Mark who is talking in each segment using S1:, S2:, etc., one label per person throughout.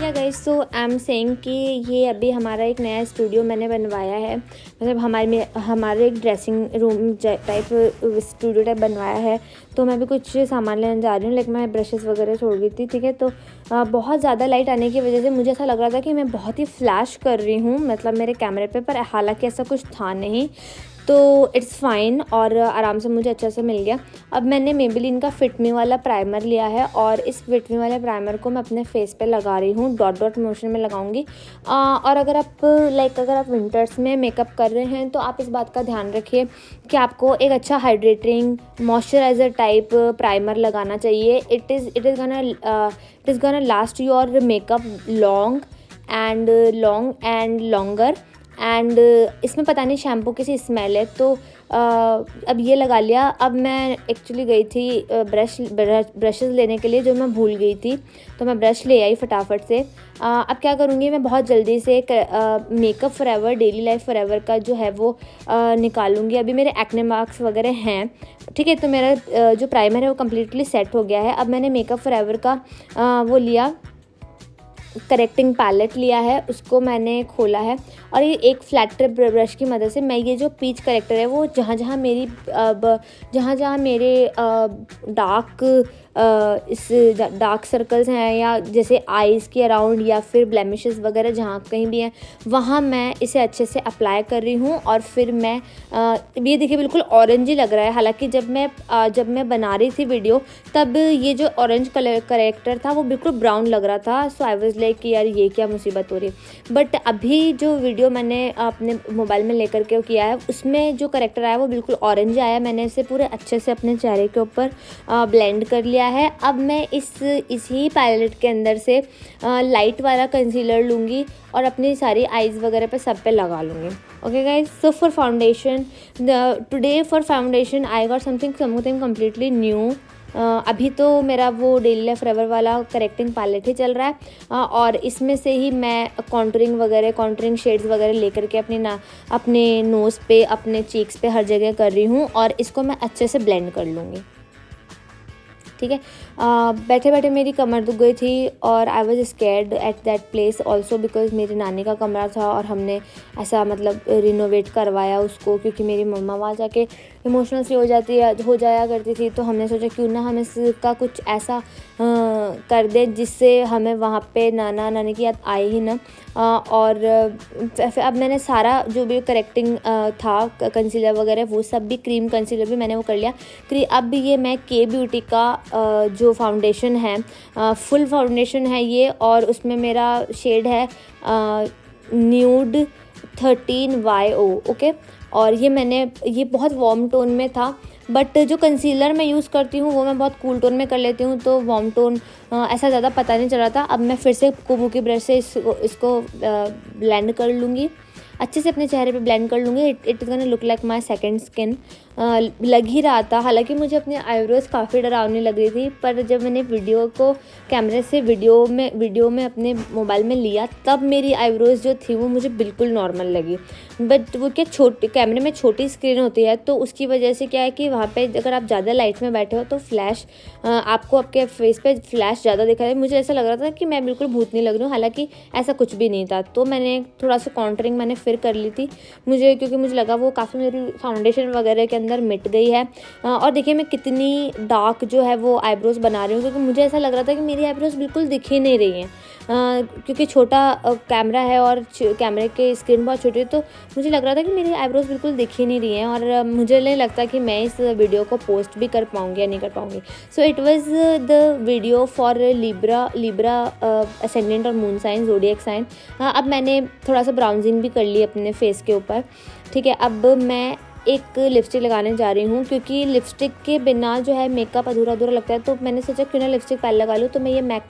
S1: Hi guys, so I am saying कि ये अभी हमारा एक नया स्टूडियो मैंने बनवाया है। मतलब हमारे एक dressing room type studio type बनवाया है। तो मैं भी कुछ सामान लेने जा रही हूँ, लाइक मैं ब्रशेस वगैरह छोड़ गई थी। ठीक है, तो बहुत ज़्यादा लाइट आने की वजह से मुझे ऐसा लग रहा था कि मैं बहुत ही फ्लैश कर रही हूँ, मतलब मेरे कैमरे पे, पर हालांकि ऐसा कुछ था नहीं। तो इट्स फाइन और आराम से मुझे अच्छा से मिल गया। अब मैंने मेबेलिन का फिट मी वाला प्राइमर लिया है और इस फिट मी वाले प्राइमर को मैं अपने फेस पे लगा रही हूँ, डॉट डॉट मोशन में लगाऊंगी। और अगर आप विंटर्स में मेकअप कर रहे हैं तो आप इस बात का ध्यान रखिए कि आपको एक अच्छा हाइड्रेटिंग मॉइस्चराइज़र टाइप प्राइमर लगाना चाहिए। It is gonna last your makeup long and longer. And इसमें पता नहीं शैम्पू की सी स्मेल है, तो अब ये लगा लिया। अब मैं एक्चुअली गई थी ब्रशेज़ लेने के लिए, जो मैं भूल गई थी, तो मैं ब्रश ले आई फटाफट से। अब क्या करूँगी, मैं बहुत जल्दी से makeup forever daily life forever का जो है वो निकालूंगी। अभी मेरे एक्ने मार्क्स वगैरह हैं, ठीक है, तो मेरा जो प्राइमर है वो कम्प्लीटली सेट हो गया है। अब मैंने मेकअप फॉरएवर का वो लिया, करेक्टिंग पैलेट लिया है, उसको मैंने खोला है और ये एक फ्लैट टिप ब्रश की मदद से मैं ये जो पीच करेक्टर है वो जहाँ जहाँ मेरे डार्क सर्कल्स हैं, या जैसे आईज़ के अराउंड, या फिर ब्लेमिशेस वगैरह जहाँ कहीं भी हैं, वहाँ मैं इसे अच्छे से अप्लाई कर रही हूँ। और फिर मैं ये देखिए बिल्कुल ऑरेंज ही लग रहा है। हालांकि जब मैं बना रही थी वीडियो, तब ये जो ऑरेंज कलर करेक्टर था वो बिल्कुल ब्राउन लग रहा था। सो आई वाज लाइक कि यार ये क्या मुसीबत हो रही है। बट अभी जो वीडियो मैंने अपने मोबाइल में लेकर के किया है, उसमें जो करेक्टर आया वो बिल्कुल ऑरेंज आया। मैंने इसे पूरे अच्छे से अपने चेहरे के ऊपर ब्लेंड कर लिया है। अब मैं इसी पैलेट के अंदर से लाइट वाला कंसीलर लूँगी और अपनी सारी आईज़ वगैरह पे सब पे लगा लूँगी। Okay guys, so for foundation today for foundation I got something completely new. अभी तो मेरा वो डेली लाइफ फॉरएवर वाला करेक्टिंग पैलेट ही चल रहा है, और इसमें से ही मैं कॉन्टूरिंग शेड्स वगैरह लेकर के अपने नोज़ पे, अपने चीक्स पे, हर जगह कर रही हूँ और इसको मैं अच्छे से ब्लेंड कर लूँगी। ठीक है, बैठे बैठे मेरी कमर दुख गई थी और I was scared at that place also, because मेरी नानी का कमरा था और हमने ऐसा मतलब रिनोवेट करवाया उसको, क्योंकि मेरी मम्मा वहाँ जाके इमोशनल सी हो जाया करती थी। तो हमने सोचा क्यों ना हम इसका कुछ ऐसा कर दे जिससे हमें वहाँ पे नाना नानी की याद आए ही ना। और अब मैंने सारा जो भी करेक्टिंग था, कंसीलर वगैरह, वो सब भी, क्रीम कंसीलर भी मैंने वो कर लिया। अब ये मैं के ब्यूटी का जो फाउंडेशन है, फुल फाउंडेशन है ये, और उसमें मेरा शेड है न्यूड 13YO। ओके, और ये बहुत वार्म टोन में था, बट जो कंसीलर मैं यूज़ करती हूँ वो मैं बहुत कूल टोन में कर लेती हूँ, तो वार्म टोन ऐसा ज़्यादा पता नहीं चल रहा था। अब मैं फिर से कुबू की ब्रश से इसको ब्लेंड कर लूँगी, अच्छे से अपने चेहरे पे ब्लेंड कर लूँगी। It is gonna look like my second skin. लग ही रहा था, हालांकि मुझे अपने आईब्रोज़ काफ़ी डरावनी लग रही थी, पर जब मैंने वीडियो को कैमरे से वीडियो में अपने मोबाइल में लिया, तब मेरी आईब्रोज़ जो थी वो मुझे बिल्कुल नॉर्मल लगी। बट वो क्या कैमरे में छोटी स्क्रीन होती है, तो उसकी वजह से क्या है कि वहाँ पे अगर आप ज़्यादा लाइट में बैठे हो तो फ्लैश आपको आपके फेस पे फ्लैश ज़्यादा दिखा है। मुझे ऐसा लग रहा था कि मैं बिल्कुल भूतनी लग रही हूँ, हालांकि ऐसा कुछ भी नहीं था। तो मैंने थोड़ा सा कॉन्टरिंग मैंने फिर कर ली थी, क्योंकि मुझे लगा वो काफ़ी मेरी फाउंडेशन वगैरह के अंदर मिट गई है। और देखिए मैं कितनी डार्क जो है वो आईब्रोज़ बना रही हूँ, क्योंकि मुझे ऐसा लग रहा था कि मेरी आईब्रोज़ बिल्कुल दिख ही नहीं रही हैं, क्योंकि छोटा कैमरा है और कैमरे की स्क्रीन बहुत छोटी है, तो मुझे लग रहा था कि मेरी आईब्रोज़ बिल्कुल दिख ही नहीं रही हैं, और मुझे नहीं लगता कि मैं इस वीडियो को पोस्ट भी कर पाऊँगी या नहीं कर पाऊँगी। So it was the video for Libra ascendant और मून साइन, ज़ोडिएक साइन। अब मैंने थोड़ा सा ब्राउजिंग भी कर ली अपने फेस के ऊपर। ठीक है, अब मैं एक लिपस्टिक लगाने जा रही हूँ, क्योंकि लिपस्टिक के बिना जो है मेकअप अधूरा अधूरा लगता है। तो मैंने सोचा क्यों ना लिपस्टिक पहले लगा लूँ, तो मैं ये मैक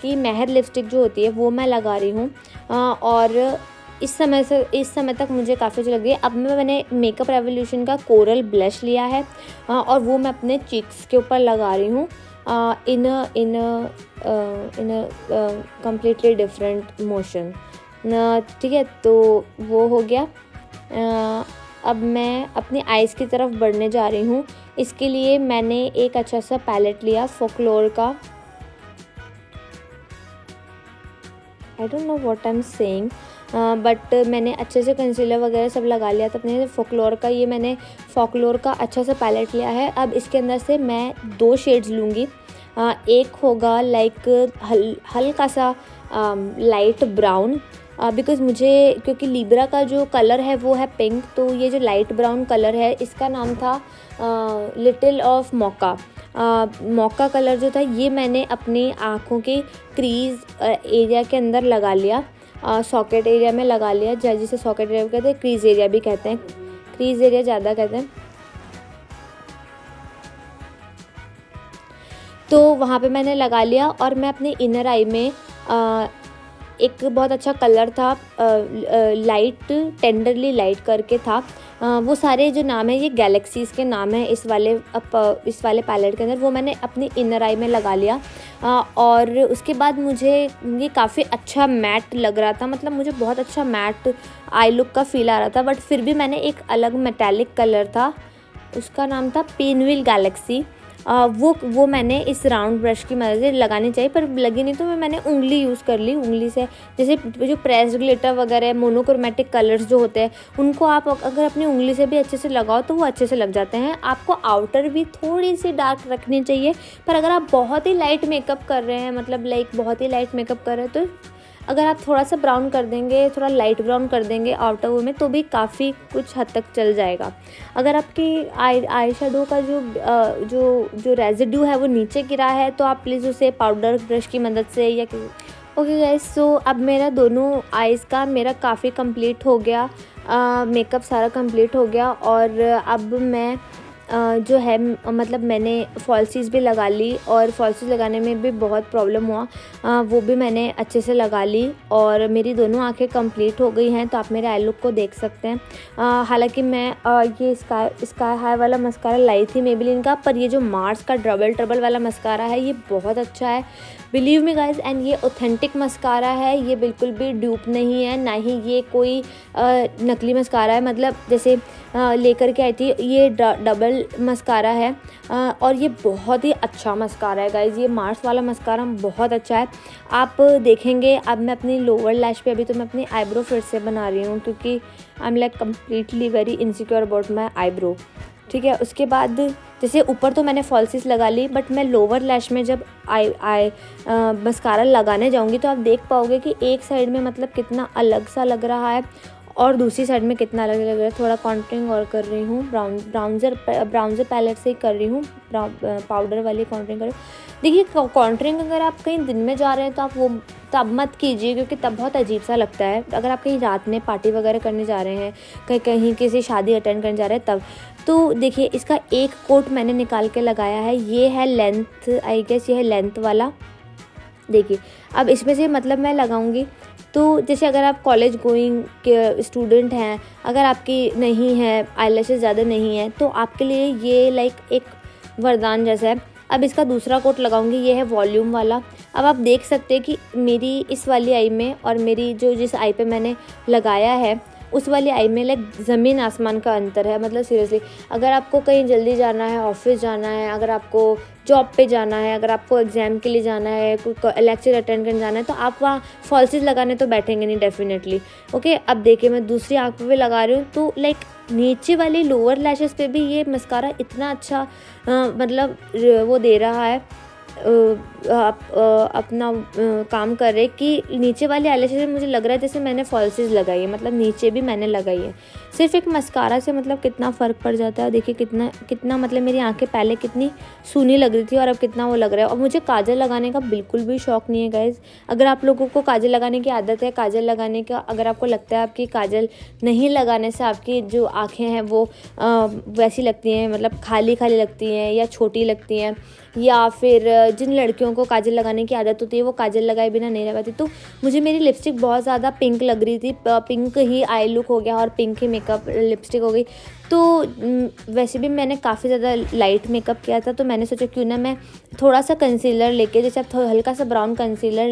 S1: की महर लिपस्टिक जो होती है वो मैं लगा रही हूँ। और इस समय तक मुझे काफ़ी अच्छी लग रही है। अब मैंने मेकअप रेवोल्यूशन का कोरल ब्लश लिया है, और वो मैं अपने चिक्स के ऊपर लगा रही हूँ इन कम्प्लीटली डिफरेंट मोशन। ठीक है, तो वो हो गया। अब मैं अपनी आईज़ की तरफ बढ़ने जा रही हूँ। इसके लिए मैंने एक अच्छा सा पैलेट लिया फोकलोर का, I don't know what I am saying, but मैंने अच्छे से कंसीलर वगैरह सब लगा लिया था अपने फ़ोकलोर का। ये मैंने फ़ोकलोर का अच्छा सा पैलेट लिया है। अब इसके अंदर से मैं 2 शेड्स लूँगी। एक होगा लाइक हल्का सा लाइट ब्राउन, बिकॉज़ मुझे, क्योंकि लिब्रा का जो कलर है वो है पिंक, तो ये जो लाइट ब्राउन कलर है इसका नाम था little of mocha. Mocha colour जो था ये मैंने अपनी आँखों के क्रीज़ एरिया के अंदर लगा लिया, सॉकेट एरिया में लगा लिया, जिसे सॉकेट एरिया कहते हैं, क्रीज़ एरिया भी कहते हैं, क्रीज़ एरिया ज़्यादा कहते हैं। तो वहाँ पे मैंने लगा लिया और मैं अपने इनर आई में एक बहुत अच्छा कलर था, लाइट टेंडरली लाइट करके था। वो सारे जो नाम है ये गैलेक्सीज़ के नाम है इस वाले पैलेट के अंदर, वो मैंने अपनी इनर आई में लगा लिया। और उसके बाद मुझे ये काफ़ी अच्छा मैट लग रहा था, मतलब मुझे बहुत अच्छा मैट आई लुक का फील आ रहा था। बट फिर भी मैंने एक अलग मेटालिक कलर था, उसका नाम था पेनविल गैलेक्सी, वो मैंने इस राउंड ब्रश की मदद से लगानी चाहिए, पर लगी नहीं तो मैंने उंगली यूज़ कर ली। उंगली से जैसे जो प्रेस्ड ग्लिटर वगैरह मोनोक्रोमेटिक कलर्स जो होते हैं उनको आप अगर अपनी उंगली से भी अच्छे से लगाओ तो वो अच्छे से लग जाते हैं। आपको आउटर भी थोड़ी सी डार्क रखनी चाहिए, पर अगर आप बहुत ही लाइट मेकअप कर रहे हैं, मतलब लाइक बहुत ही लाइट मेकअप कर रहे हैं, तो अगर आप थोड़ा सा ब्राउन कर देंगे, थोड़ा लाइट ब्राउन कर देंगे आउटर वो में, तो भी काफ़ी कुछ हद तक चल जाएगा। अगर आपकी आई शेडो का जो रेजिड्यू है वो नीचे गिरा है तो आप प्लीज़ उसे पाउडर ब्रश की मदद से या ओके गाइस, सो अब मेरा दोनों आइज़ का मेरा काफ़ी कंप्लीट हो गया, मेकअप सारा कंप्लीट हो गया। और अब मैं जो है मतलब मैंने फॉल्सीज़ भी लगा ली, और फॉल्सीज़ लगाने में भी बहुत प्रॉब्लम हुआ, वो भी मैंने अच्छे से लगा ली और मेरी दोनों आंखें कंप्लीट हो गई हैं। तो आप मेरे आई लुक को देख सकते हैं। हालांकि मैं ये स्काई हाई वाला मस्कारा लाई थी मेबेलिन का, पर ये जो मार्स का डबल ट्रबल वाला मस्कारा है ये बहुत अच्छा है, बिलीव मी गाइज। एंड ये ऑथेंटिक मस्कारा है, ये बिल्कुल भी ड्यूप नहीं है, ना ही ये कोई नकली मस्कारा है। मतलब जैसे लेकर के आई थी, ये डबल मस्कारा है और ये बहुत ही अच्छा मस्कारा है गाइज। ये मार्स वाला मस्कारा बहुत अच्छा है, आप देखेंगे। अब मैं अपनी लोअर लैश पे, अभी तो मैं अपनी आईब्रो फिर से बना रही हूँ क्योंकि I am like completely very insecure about my eyebrow, ठीक है। उसके बाद जैसे ऊपर तो मैंने फॉल्सीज लगा ली, बट मैं लोअर लैश में जब मस्कारा लगाने जाऊंगी तो आप देख पाओगे कि एक साइड में मतलब कितना अलग सा लग रहा है और दूसरी साइड में कितना अलग लग रहा है। थोड़ा कॉन्टरिंग और कर रही हूँ, ब्राउन्जर पैलेट से ही कर रही हूँ, पाउडर वाली कॉन्टरिंग कर रही हूँ। देखिए कॉन्टरिंग अगर आप कहीं दिन में जा रहे हैं तो आप वो तब मत कीजिए, क्योंकि तब बहुत अजीब सा लगता है। अगर आप कहीं रात में पार्टी वगैरह करने जा रहे हैं, कहीं किसी शादी अटेंड करने जा रहे हैं तब। तो देखिए इसका एक कोट मैंने निकाल के लगाया है, ये है लेंथ, आई गेस ये है लेंथ वाला। देखिए अब इसमें से मतलब मैं लगाऊंगी, तो जैसे अगर आप कॉलेज गोइंग के स्टूडेंट हैं, अगर आपकी नहीं है आईलैशेस ज़्यादा नहीं है, तो आपके लिए ये लाइक एक वरदान जैसा है। अब इसका दूसरा कोट लगाऊंगी, ये है वॉल्यूम वाला। अब आप देख सकते हैं कि मेरी इस वाली आई में और मेरी जिस आई पे मैंने लगाया है उस वाली आई में लाइक ज़मीन आसमान का अंतर है। मतलब सीरियसली, अगर आपको कहीं जल्दी जाना है, ऑफिस जाना है, अगर आपको जॉब पे जाना है, अगर आपको एग्ज़ाम के लिए जाना है, कोई लेक्चर अटेंड करने जाना है, तो आप वहाँ फॉल्सीज लगाने तो बैठेंगे नहीं डेफिनेटली। ओके, अब देखिए मैं दूसरी आँख पे भी लगा रही हूँ, तो लाइक नीचे वाली लोअर लैशेस पे भी ये मस्कारा इतना अच्छा मतलब वो दे रहा है, अपना काम कर रहे कि नीचे वाले आईलैशेस में मुझे लग रहा है जैसे मैंने फॉल्सीज लगाई है, मतलब नीचे भी मैंने लगाई है। सिर्फ एक मस्कारा से मतलब कितना फ़र्क पड़ जाता है। देखिए कितना मतलब मेरी आंखें पहले कितनी सूनी लग रही थी और अब कितना वो लग रहा है। और मुझे काजल लगाने का बिल्कुल भी शौक़ नहीं है गाइज़। अगर आप लोगों को काजल लगाने की आदत है, काजल लगाने का अगर आपको लगता है आपकी काजल नहीं लगाने से आपकी जो आँखें हैं वो वैसी लगती हैं, मतलब खाली खाली लगती हैं या छोटी लगती हैं, या फिर जिन लड़कियों को काजल लगाने की आदत होती है वो काजल लगाए बिना नहीं रह पाती, तो मुझे मेरी लिपस्टिक बहुत ज़्यादा पिंक लग रही थी, पिंक ही आई लुक हो गया और पिंक ही मेकअप लिपस्टिक हो गई। तो वैसे भी मैंने काफ़ी ज़्यादा लाइट मेकअप किया था, तो मैंने सोचा क्यों ना मैं थोड़ा सा कंसीलर लेके, जैसे आप हल्का सा ब्राउन कंसीलर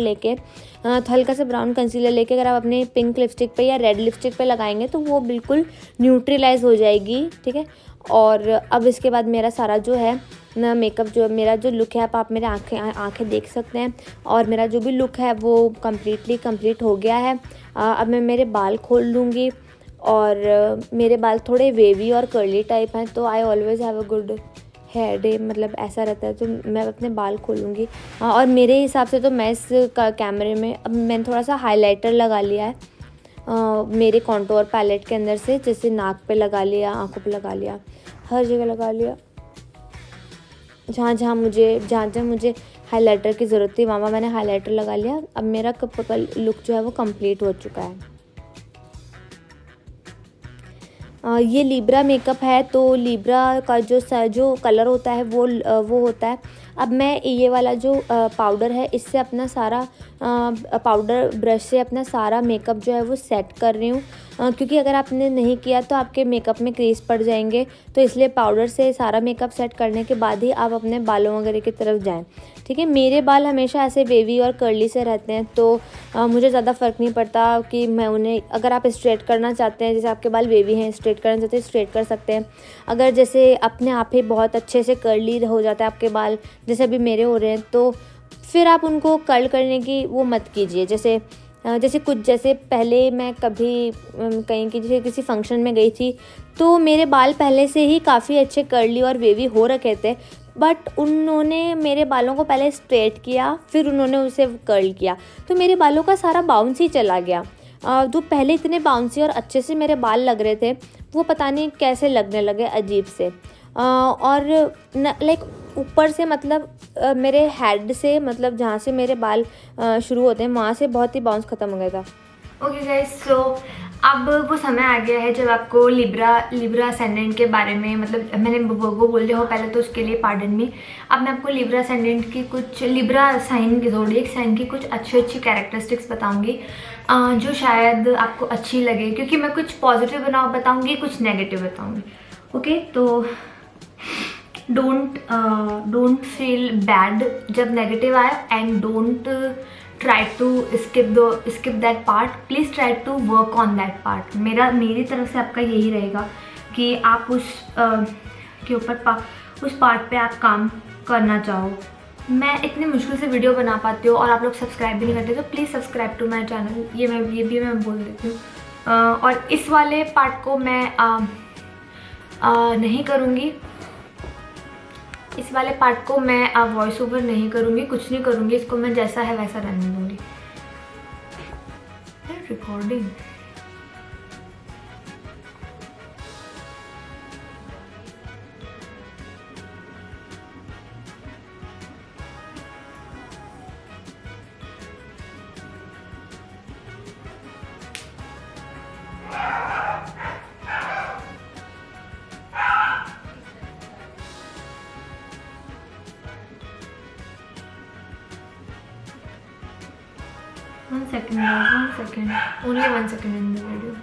S1: लेके अगर आप अपने पिंक लिपस्टिक पे या रेड लिपस्टिक पे लगाएंगे तो वो बिल्कुल न्यूट्रलाइज हो जाएगी, ठीक है। और अब इसके बाद मेरा सारा जो है ना मेकअप, जो मेरा जो लुक है, आप मेरे आँखें देख सकते हैं, और मेरा जो भी लुक है वो कंप्लीट हो गया है। अब मैं मेरे बाल खोल लूँगी, और मेरे बाल थोड़े वेवी और कर्ली टाइप हैं, तो I always have a good hair day, मतलब ऐसा रहता है, तो मैं अपने बाल खोलूँगी। और मेरे हिसाब से तो मैं इस कैमरे में अब मैंने थोड़ा सा हाइलाइटर लगा लिया है मेरे कॉन्टोर पैलेट के अंदर से, जैसे नाक पे लगा लिया, आँखों पे लगा लिया, हर जगह लगा लिया। जहाँ जहाँ मुझे हाइलाइटर की ज़रूरत थी वहाँ मैंने हाइलाइटर लगा लिया। अब मेरा लुक जो है वो कंप्लीट हो चुका है। ये लिब्रा मेकअप है, तो लिब्रा का जो कलर होता है वो होता है। अब मैं ये वाला जो पाउडर है, इससे अपना सारा पाउडर ब्रश से अपना सारा मेकअप जो है वो सेट कर रही हूँ, क्योंकि अगर आपने नहीं किया तो आपके मेकअप में क्रीज पड़ जाएंगे, तो इसलिए पाउडर से सारा मेकअप सेट करने के बाद ही आप अपने बालों वगैरह की तरफ जाएं। ठीक है, मेरे बाल हमेशा ऐसे वेवी और कर्ली से रहते हैं, तो मुझे ज़्यादा फ़र्क नहीं पड़ता कि मैं उन्हें, अगर आप स्ट्रेट करना चाहते हैं, जैसे आपके बाल वेवी हैं, स्ट्रेट करना चाहते हैं स्ट्रेट कर सकते हैं। अगर जैसे अपने आप ही बहुत अच्छे से कर्ली हो जाता है आपके बाल, जैसे अभी मेरे हो रहे हैं, तो फिर आप उनको कर्ल करने की वो मत कीजिए। जैसे पहले मैं कभी कहीं की जैसे किसी फंक्शन में गई थी, तो मेरे बाल पहले से ही काफ़ी अच्छे कर्ली और वेवी हो रखे थे, बट उन्होंने मेरे बालों को पहले स्ट्रेट किया, फिर उन्होंने उसे कर्ल किया, तो मेरे बालों का सारा बाउंस ही चला गया। जो पहले इतने बाउंसी और अच्छे से मेरे बाल लग रहे थे, वो पता नहीं कैसे लगने लगे अजीब से। और लाइक ऊपर से, मतलब मेरे हेड से, मतलब जहाँ से मेरे बाल शुरू होते हैं वहाँ से बहुत ही बाउंस ख़त्म हो गया था। ओके गाइस, सो अब वो समय आ गया है जब आपको लिब्रा असेंडेंट के बारे में, मतलब मैंने वो बोल दिया हो पहले, तो उसके लिए पार्डन मी। अब मैं आपको लिब्रा असेंडेंट की कुछ, लिब्रा साइन की, ज़ोडिएक साइन की कुछ अच्छी कैरेक्टरिस्टिक्स बताऊंगी, जो शायद आपको अच्छी लगे, क्योंकि मैं कुछ पॉजिटिव बताऊंगी, कुछ नेगेटिव बताऊंगी। ओके, तो डोंट फील बैड जब नेगेटिव आए, and don't try to skip that part, please try to work on that part. मेरी तरफ से आपका यही रहेगा कि आप उस के ऊपर उस पार्ट पे आप काम करना चाहो। मैं इतनी मुश्किल से वीडियो बना पाती हूँ और आप लोग सब्सक्राइब भी नहीं करते, तो please subscribe to my channel, ये भी मैं बोल देती हूँ। और इस वाले पार्ट को मैं नहीं करूँगी, इस वाले पार्ट को मैं वॉइस ओवर नहीं करूँगी, कुछ नहीं करूँगी, इसको मैं जैसा है वैसा रहने दूँगी। Recording One second, only 1 second in the video.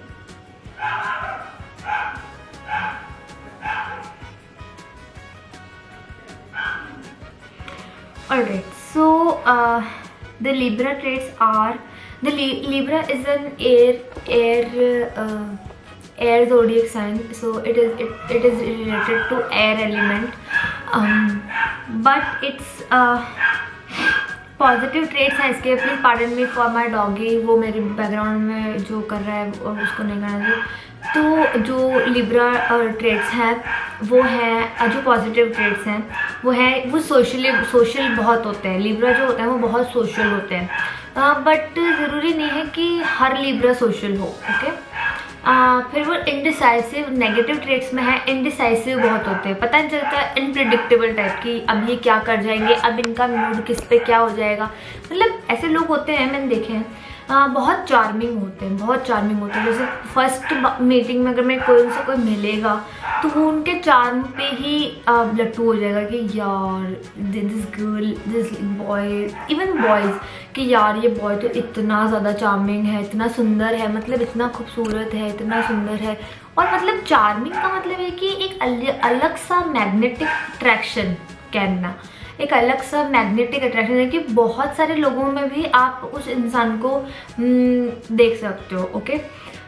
S1: Alright, so the Libra traits are, Libra is an air zodiac sign, so it is related to air element, but it's positive traits हैं इसके। Please pardon me for my doggy, वो मेरे background में जो कर रहा है उसको नहीं करना चाहिए। तो जो लिब्रा ट्रेट्स हैं वो है, जो पॉजिटिव ट्रेट्स हैं वो सोशल बहुत होते हैं। लिब्रा जो होता है वो बहुत सोशल होते हैं, बट ज़रूरी नहीं है कि हर लिब्रा सोशल हो। ओके, फिर वो इनडिसाइसिव, नेगेटिव ट्रेट्स में है इनडिसाइसिव बहुत होते हैं, पता नहीं चलता, इनप्रेडिक्टेबल टाइप की, अब ये क्या कर जाएंगे, अब इनका मूड किस पे क्या हो जाएगा, मतलब ऐसे लोग होते हैं, मैंने देखे हैं। बहुत चार्मिंग होते हैं, जैसे फर्स्ट मीटिंग में अगर मैं उनसे कोई मिलेगा तो वो उनके चार्म पे ही लट्टू हो जाएगा कि यार this girl, this boy, even boys, कि यार ये बॉय तो इतना ज़्यादा चार्मिंग है, इतना सुंदर है, मतलब इतना खूबसूरत है, इतना सुंदर है। और मतलब चार्मिंग का मतलब है कि एक अलग सा मैग्नेटिक अट्रैक्शन, कहना एक अलग सा मैग्नेटिक अट्रैक्शन है कि बहुत सारे लोगों में भी आप उस इंसान को देख सकते हो। ओके,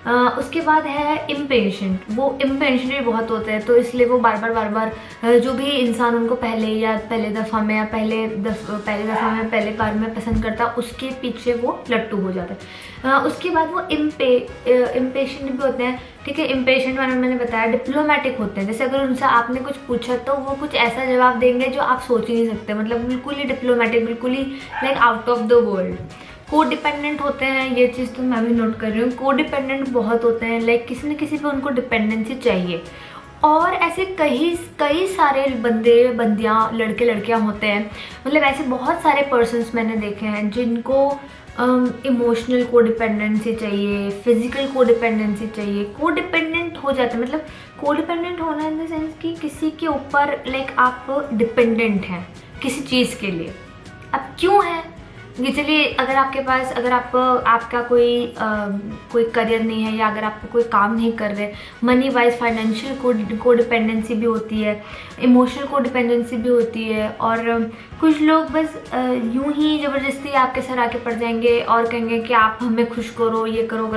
S1: उसके बाद है इम्पेशेंट। वो इम्पेशेंट भी बहुत होते हैं, तो इसलिए वो बार बार जो भी इंसान उनको पहले दफ़ा में पहले बार में पसंद करता है, उसके पीछे वो लट्टू हो जाता है। उसके बाद वो इम्पेशेंट भी होते हैं, ठीक है। इम्पेशेंट मैंने बताया। डिप्लोमेटिक होते हैं, जैसे अगर उनसे आपने कुछ पूछा तो वो कुछ ऐसा जवाब देंगे जो आप सोच ही नहीं सकते, मतलब बिल्कुल ही डिप्लोमेटिक, बिल्कुल ही like out of the world. Codependent होते हैं, ये चीज़ तो मैं भी नोट कर रही हूँ। कोडिपेंडेंट बहुत होते हैं, लाइक किसी न किसी पे उनको डिपेंडेंसी चाहिए। और ऐसे कई सारे बंदियाँ लड़के लड़कियाँ होते हैं, मतलब ऐसे बहुत सारे पर्सन्स मैंने देखे हैं जिनको इमोशनल कोडिपेंडेंसी चाहिए, फिजिकल कोडिपेंडेंसी चाहिए। कोडिपेंडेंट हो जाते हैं, मतलब कोडिपेंडेंट होना इन द सेंस कि किसी के ऊपर लाइक आप डिपेंडेंट हैं किसी चीज़ के लिए। अब क्यों है ये, चलिए अगर आपका कोई करियर नहीं है, या अगर आप कोई काम नहीं कर रहे, मनी वाइज फाइनेंशियल कोडिपेंडेंसी भी होती है, इमोशनल कोडिपेंडेंसी भी होती है। और कुछ लोग बस यूं ही ज़बरदस्ती आपके सर आके पड़ जाएंगे और कहेंगे कि आप हमें खुश करो, ये करो।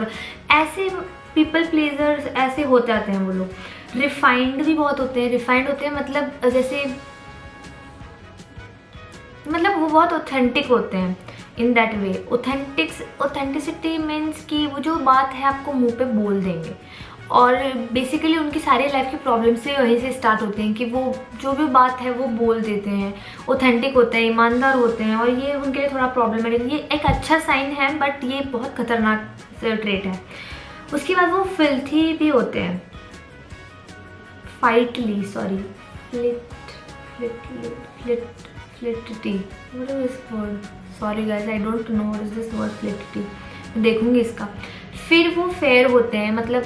S1: ऐसे पीपल प्लीजर्स ऐसे हो जाते हैं वो लोग। रिफाइंड भी बहुत होते हैं। रिफाइंड होते हैं मतलब जैसे वो बहुत ऑथेंटिक होते हैं in that way. Authenticity means कि वो जो बात है आपको मुंह पे बोल देंगे, और बेसिकली उनकी सारी लाइफ की प्रॉब्लम से वहीं से स्टार्ट होते हैं कि वो जो भी बात है वो बोल देते हैं। ऑथेंटिक होते हैं, ईमानदार होते हैं, और ये उनके लिए थोड़ा प्रॉब्लमेटिक, ये एक अच्छा साइन है बट ये बहुत खतरनाक ट्रेट है। उसके बाद वो फिल्थी भी होते हैं, फ्लिटिटी, what is this word? Sorry guys, I don't know what is this word flirty. देखूंगी इसका। फिर वो फेयर होते हैं, मतलब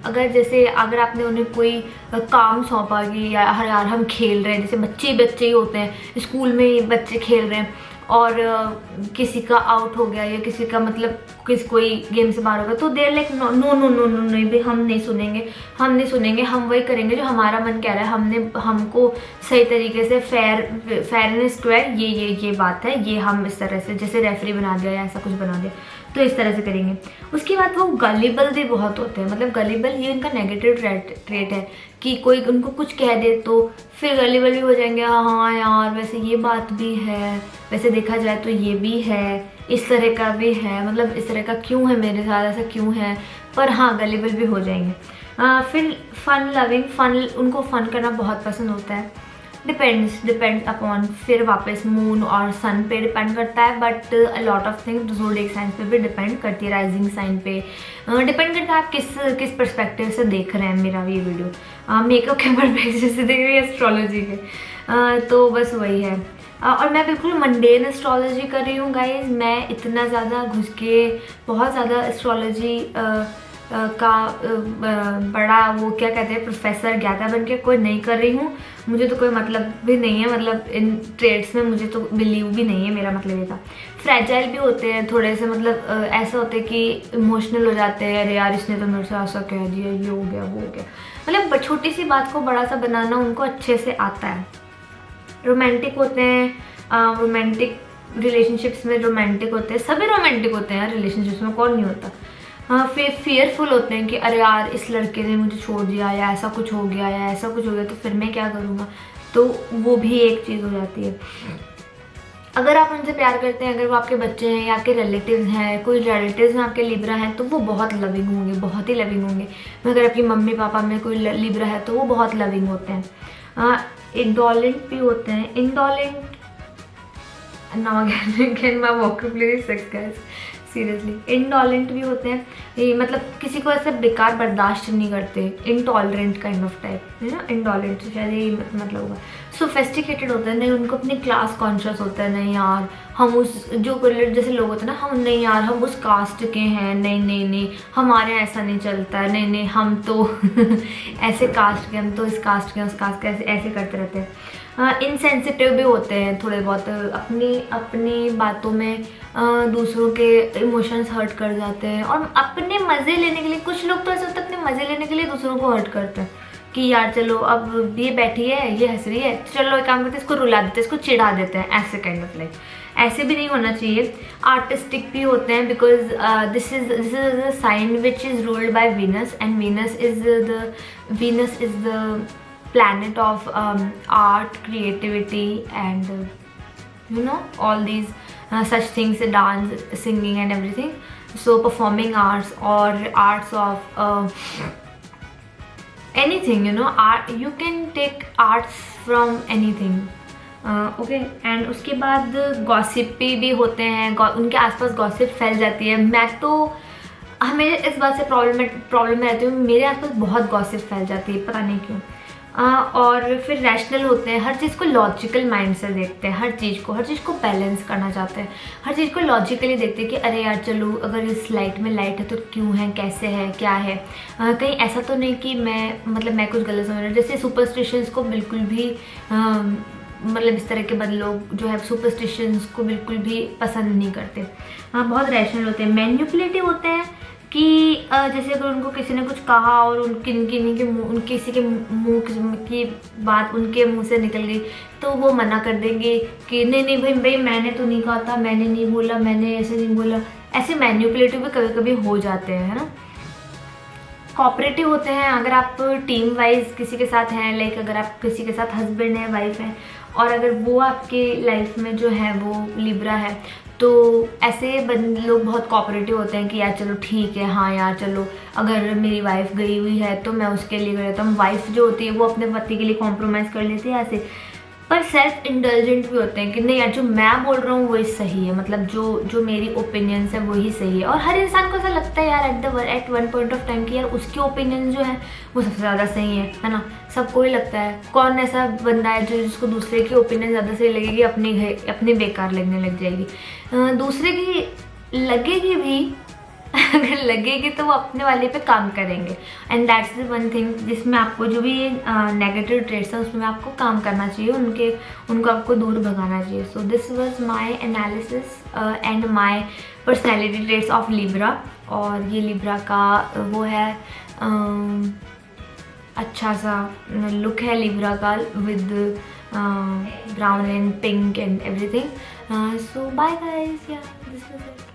S1: अगर आपने उन्हें कोई काम सौंपा कि यार हम खेल रहे हैं, जैसे बच्चे ही होते हैं, स्कूल में बच्चे खेल रहे हैं और किसी का आउट हो गया या किसी का कोई गेम से बाहर होगा, तो देर लाइक नो नहीं भी, हम नहीं सुनेंगे, हम वही करेंगे जो हमारा मन कह रहा है। हमको सही तरीके से फेयरनेस टू है, ये बात है, ये हम इस तरह से, जैसे रेफरी बना दिया या ऐसा कुछ बना दिया तो इस तरह से करेंगे। उसके बाद वो गलिबल भी बहुत होते हैं, मतलब गलिबल ये इनका नेगेटिव ट्रेट है कि कोई उनको कुछ कह दे तो फिर गलिबल भी हो जाएंगे। हाँ यार वैसे ये बात भी है, वैसे देखा जाए तो ये भी है, इस तरह का भी है, मतलब इस तरह का क्यों है मेरे साथ, ऐसा क्यों है, पर हाँ गलिबल भी हो जाएंगे। फिर फन उनको फन करना बहुत पसंद होता है। डिपेंड्स अपॉन, फिर वापस मून और सन पे डिपेंड करता है, but a lot of things zodiac sign पे भी डिपेंड करती है, राइजिंग साइन पे डिपेंड करता है आप किस पर्सपेक्टिव से देख रहे हैं मेरा ये वीडियो। मेकअप के पर्सपेक्टिव से देख रही है एस्ट्रोलॉजी के, तो बस वही है। और मैं बिल्कुल मंडेन एस्ट्रोलॉजी कर रही हूँ गाइज, मैं इतना ज़्यादा घुस के बहुत ज़्यादा एस्ट्रोलॉजी का बड़ा वो क्या कहते हैं प्रोफेसर ज्ञाता बन के कोई नहीं कर रही हूँ। मुझे तो कोई मतलब भी नहीं है, मतलब इन ट्रेड्स में मुझे तो बिलीव भी नहीं है, मेरा मतलब ये था। फ्रेजाइल भी होते हैं थोड़े से, मतलब ऐसा होता है कि इमोशनल हो जाते हैं, अरे यार इसने तो मेरे से ऐसा कह दिया, ये हो गया वो हो गया, मतलब छोटी सी बात को बड़ा सा बनाना उनको अच्छे से आता है। रोमांटिक होते हैं, रोमांटिक रिलेशनशिप्स में रोमांटिक होते हैं, सभी रोमांटिक होते हैं रिलेशनशिप्स में, कौन नहीं होता। हाँ, फिर फियरफुल होते हैं कि अरे यार इस लड़के ने मुझे छोड़ दिया, या ऐसा कुछ हो गया तो फिर मैं क्या करूँगा, तो वो भी एक चीज़ हो जाती है। अगर आप उनसे प्यार करते हैं, अगर वो आपके बच्चे हैं या आपके रिलेटिव्स हैं, कोई रिलेटिव्स में आपके लिब्रा हैं, तो वो बहुत लविंग होंगे, बहुत ही लविंग होंगे। अगर आपकी मम्मी पापा में कोई लिब्रा है तो वो बहुत लविंग होते हैं। इंडोलेंट भी होते हैं, इंडोलेंट सीरियसली इंटॉलरेंट भी होते हैं, ये मतलब किसी को ऐसे बेकार बर्दाश्त नहीं करते, इंटॉलरेंट काइंड ऑफ टाइप है ना, इंटॉलरेंट शायद यही मतलब होगा। सोफेस्टिकेटेड होते हैं, नहीं उनको अपनी क्लास कॉन्शियस होता है, नहीं यार हम उस जो जैसे लोग होते हैं ना, हम नहीं यार हम उस कास्ट के हैं, नहीं हमारे यहाँ ऐसा नहीं चलता है, नहीं हम तो ऐसे कास्ट के, हम तो इस कास्ट के उस कास्ट के, ऐसे करते रहते हैं। इनसेंसिटिव भी होते हैं थोड़े बहुत, अपनी बातों में दूसरों के इमोशंस हर्ट कर जाते हैं, और अपने मज़े लेने के लिए, कुछ लोग तो ऐसे होते हैं अपने मज़े लेने के लिए दूसरों को हर्ट करते हैं कि यार चलो अब ये बैठी है, ये हंस रही है, चलो एक काम करते हैं इसको रुला देते हैं, इसको चिढ़ा देते हैं, ऐसे काइंड ऑफ लाइक ऐसे भी नहीं होना चाहिए, आर्टिस्टिक भी होते हैं, because this is a sign which is ruled by Venus, and Venus is the planet of art, creativity, and you know, all these such things, dance, singing and everything. So performing arts or arts of anything, you know, art, you can take arts from anything. Okay and उसके बाद gossip भी होते हैं, उनके आसपास gossip फैल जाती है। मैं तो हमें इस बात से प्रॉब्लम में रहती हूँ, मेरे आसपास बहुत गॉसिप फैल जाती है, पता नहीं क्यों। और फिर रैशनल होते हैं, हर चीज़ को लॉजिकल माइंड से देखते हैं, हर चीज़ को बैलेंस करना चाहते हैं, हर चीज़ को लॉजिकली देखते हैं कि अरे यार चलो, अगर इस लाइट में लाइट है तो क्यों है, कैसे है, क्या है, कहीं ऐसा तो नहीं कि मैं कुछ गलत समझ रहा हूँ। जैसे सुपरस्टिशंस को बिल्कुल भी मतलब इस तरह के बद लोग जो है सुपरस्टिशंस को बिल्कुल भी पसंद नहीं करते। बहुत रैशनल होते हैं। मैनिपुलेटिव होते हैं कि जैसे अगर उनको किसी ने कुछ कहा और किसी के मुंह की बात उनके मुंह से निकल गई तो वो मना कर देंगे कि नहीं भाई मैंने तो नहीं कहा था, मैंने नहीं बोला, मैंने ऐसे नहीं बोला। ऐसे मैनिपुलेटिव भी कभी कभी हो जाते हैं, है ना। कोऑपरेटिव होते हैं, अगर आप टीम वाइज किसी के साथ हैं, लाइक अगर आप किसी के साथ हस्बैंड है, वाइफ है, और अगर वो आपके लाइफ में जो है वो लिब्रा है, तो ऐसे लोग बहुत कोऑपरेटिव होते हैं कि यार चलो ठीक है, हाँ यार चलो, अगर मेरी वाइफ गई हुई है तो मैं उसके लिए कर लेता हूँ। वाइफ जो होती है वो अपने पति के लिए कॉम्प्रोमाइज़ कर लेती है ऐसे। पर सेल्फ इंडल्जेंट भी होते हैं कि नहीं यार जो मैं बोल रहा हूँ वही सही है, मतलब जो मेरी ओपिनियंस है वही सही है। और हर इंसान को ऐसा लगता है यार at one point of time कि यार उसके ओपिनियन जो है वो सबसे ज़्यादा सही है ना। सबको ही लगता है। कौन ऐसा बंदा है जिसको दूसरे की ओपिनियन ज़्यादा सही लगेगी, अपनी बेकार लगने लग जाएगी। दूसरे की लगेगी भी अगर लगेगी तो वो अपने वाले पे काम करेंगे। And that's the one thing जिसमें आपको जो भी नेगेटिव ट्रेड्स हैं उसमें आपको काम करना चाहिए, उनको आपको दूर भगाना चाहिए। So this was my analysis and my personality trades of Libra. और ये लिब्रा का वो है अच्छा सा लुक है लिब्रा का, with brown and pink and everything. So bye guys, yeah this was it.